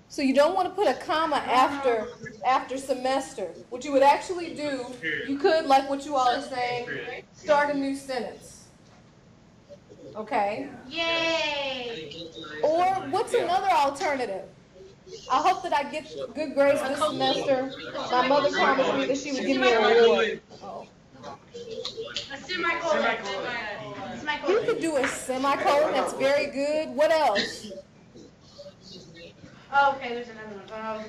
So you don't want to put a comma after semester. What you would actually do, you could, like what you all are saying, start a new sentence. Okay? Yay! Or what's another alternative? I hope that I get good grades this semester. My mother promised me that she would give me a reward. Oh. A semicolon. You could do a semicolon. That's very good. What else? Oh, okay, there's another one.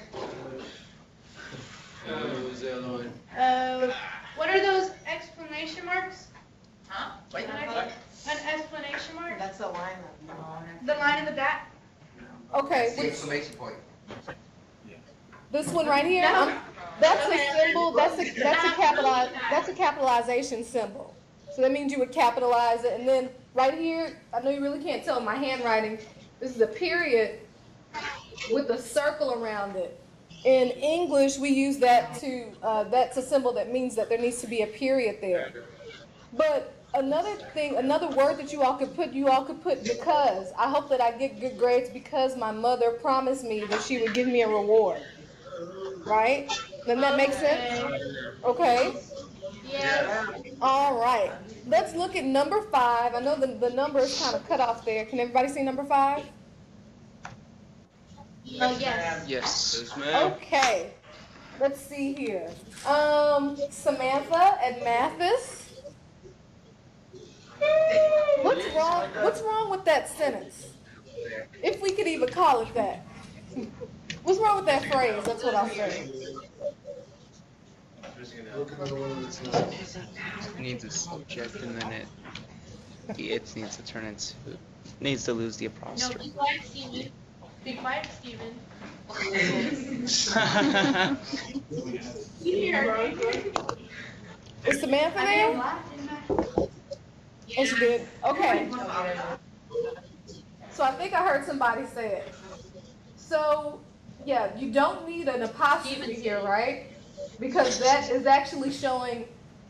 What was the other one? What are those exclamation marks? Huh? An exclamation mark? That's the line. The line in the back? Okay. The exclamation point. This one right here. No. That's a symbol. That's a capitalization symbol. So that means you would capitalize it, and then right here, I know you really can't tell my handwriting. This is a period with a circle around it. In English, we use that to, that's a symbol that means that there needs to be a period there. But another thing, another word that you all could put because. I hope that I get good grades because my mother promised me that she would give me a reward. Right? Doesn't that make sense? Okay. Yeah. All right. Let's look at number 5. I know the number is kind of cut off there. Can everybody see number 5? Oh, yes. Yes, ma'am. Okay. Let's see here. Samantha and Mathis. What's wrong with that sentence? If we could even call it that. What's wrong with that phrase? That's what I'll say. It needs a subject and then it needs to turn into, needs to lose the No, apostrophe. be quiet, Steven. Be quiet, Steven. Is Samantha there? It's good. Okay. So I think I heard somebody say it. So, yeah, you don't need an apostrophe here, right? Because that is actually showing,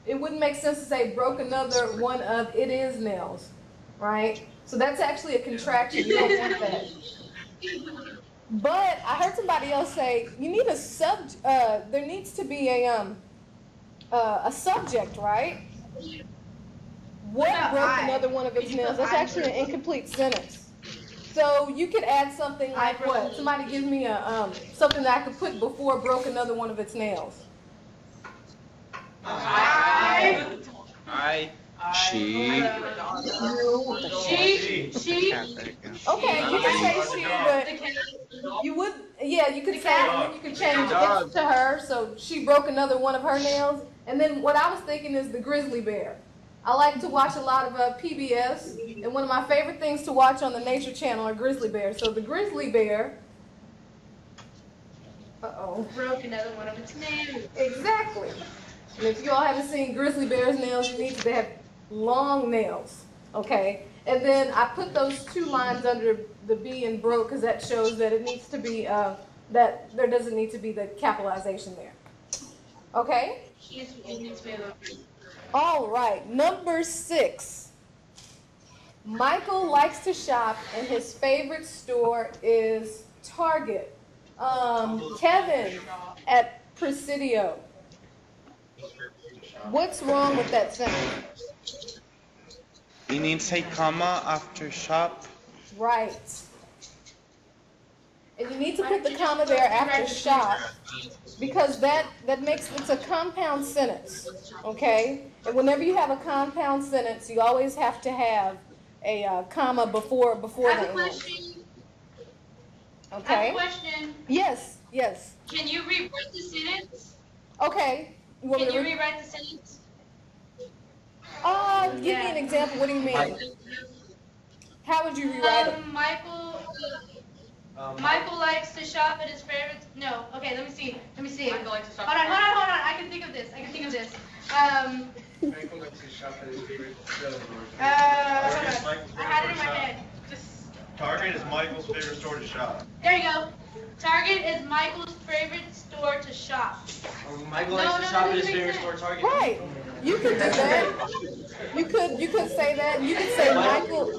it wouldn't make sense to say broke another one of it is nails, right? So that's actually a contraction. You don't want that. But I heard somebody else say you need a there needs to be a subject, right? What broke another one of its nails? That's actually an incomplete sentence. So you could add something like what? Somebody give me a something that I could put before broke another one of its nails. She. Okay, you can say she, but you would, yeah, you could say, and then you could change it to her, so she broke another one of her nails. And then what I was thinking is the grizzly bear. I like to watch a lot of PBS, and one of my favorite things to watch on the Nature Channel are grizzly bears. So the grizzly bear, Broke another one of its nails. exactly. And if you all haven't seen grizzly bear's nails, you need to have long nails, okay? And then I put those 2 lines under the B and broke because that shows that it needs to be, that there doesn't need to be the capitalization there. Okay? All right, number 6. Michael likes to shop and his favorite store is Target. Kevin at Presidio. What's wrong with that sentence? You need to say comma after shop. Right. And you need to put the comma there after shop because that makes it's a compound sentence, okay? And whenever you have a compound sentence, you always have to have a comma before I have the a question. Okay. I have a question. Yes. Can you rewrite the sentence? Okay. You want me Can to you rewrite the sentence? give me an example. What do you mean? How would you rewrite it? Michael likes to shop at his favorite. No. Okay. Let me see. Michael likes to shop. Hold on. I can think of this. Michael likes to shop at his favorite store. Hold on. I had it in my head. Target is Michael's favorite store to shop. There you go. Target is Michael's favorite store to shop. Michael likes to shop at his favorite store, Target. Right. You could do that. You could say that. You could say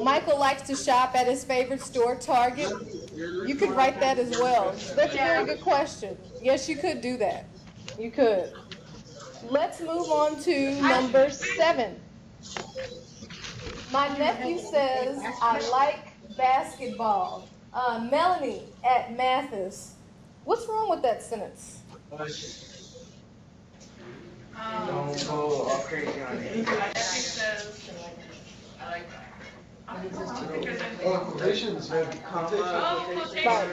Michael likes to shop at his favorite store, Target. You could write that as well. That's a very good question. Yes, you could do that. You could. Let's move on to number 7. My nephew says, I like basketball. Melanie at Mathis. What's wrong with that sentence? Don't go all crazy on it. Quotations, man. Quotation mark.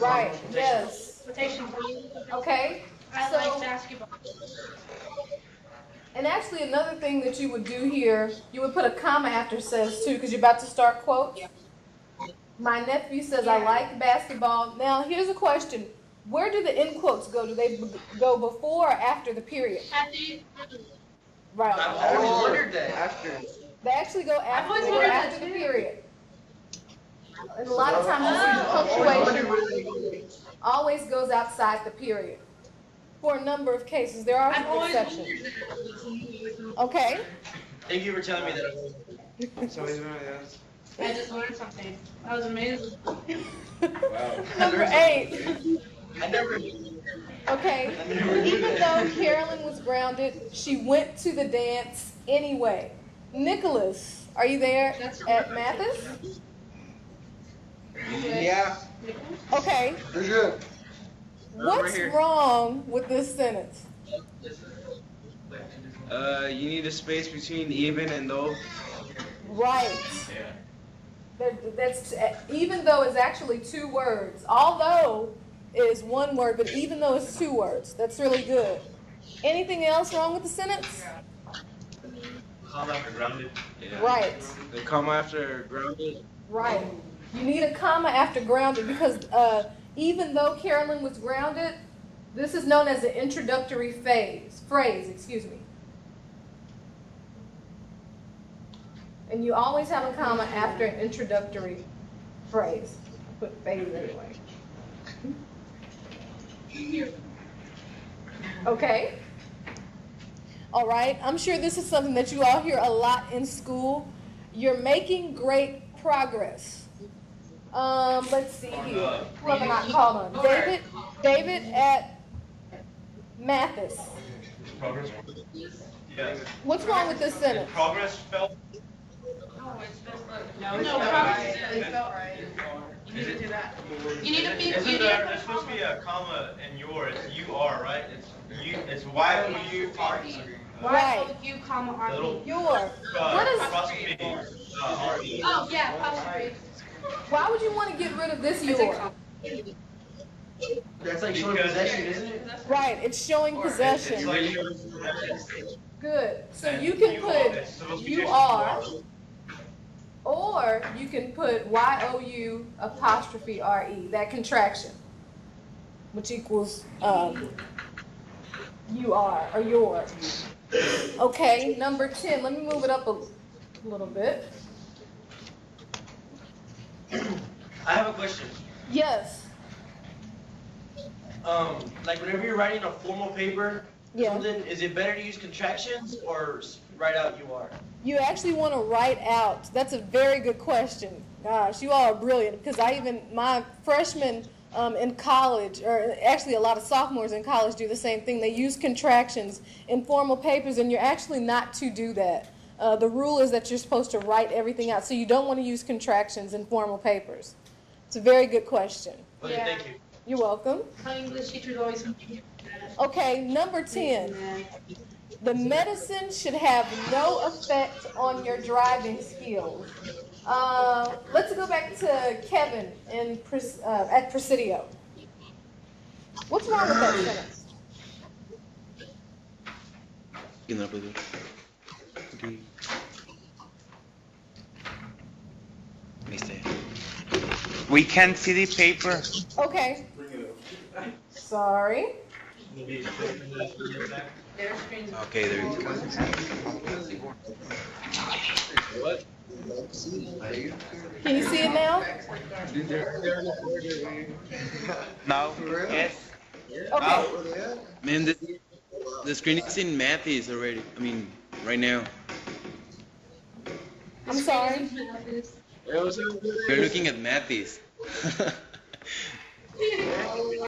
Right, yes. Quotation mark. Okay. I So- like basketball. And actually, another thing that you would do here, you would put a comma after says too, because you're about to start quotes. My nephew says, I like basketball. Now, here's a question. Where do the end quotes go? Do they go before or after the period? Right. I've always wondered that. After. They actually go after, always they go wondered after that the too. period. And a lot of times the punctuation always goes outside the period. For a number of cases, there are I've some always exceptions. wondered that. Okay. Thank you for telling me that. So he's one of those. I just learned something. That was amazing. Number 8. I never. Okay. Even though Carolyn was grounded, she went to the dance anyway. Nicholas, are you there at Mathis? Yeah. Okay. Pretty good. What's wrong with this sentence? You need a space between even and though. Right. That's even though it's actually 2 words. Although is 1 word, but even though it's 2 words. That's really good. Anything else wrong with the sentence? Comma after grounded. Yeah. Right. The comma after grounded. Right. You need a comma after grounded because even though Carolyn was grounded, this is known as an introductory phrase, excuse me. And you always have a comma after an introductory phrase. I put phase anyway. Okay. All right. I'm sure this is something that you all hear a lot in school. You're making great progress. Let's see here. Who have I not called on? David at Mathis. Progress. Yes. What's wrong with this sentence? Progress spelled. No, progress. You need to do that. You need to be. Isn't there's supposed to be a comma in your? It's UR, right? It's you. It's YOUR. Right. You, comma, R. Little. Your. What is? Apostrophe, RE. Oh, yeah, apostrophe. Why would you want to get rid of this your? That's like showing possession, isn't it? Right. It's showing It's possession. like Good. So and you can it's supposed put to be you are, or you can put YOU apostrophe RE, that contraction, which equals you are or your. Okay, number 10. Let me move it up a little bit. I have a question. Yes. Like whenever you're writing a formal paper, Yeah. something, is it better to use contractions or write out UR? You actually want to write out. That's a very good question. Gosh, you all are brilliant because my freshmen in college, or actually a lot of sophomores in college do the same thing. They use contractions in formal papers, and you're actually not to do that. The rule is that you're supposed to write everything out, so you don't want to use contractions in formal papers. It's a very good question. Okay, Yeah. thank you. You're welcome. My English teachers always. Okay, number 10. The medicine should have no effect on your driving skills. Let's go back to Kevin at Presidio. What's wrong with that sentence? We can't see the paper. Okay. Sorry. Okay, there you go. Can you see it now? No. Yes. Okay. Man, the screen is in Matthews already. I mean, right now. I'm sorry. We're looking at Matthews. Yeah.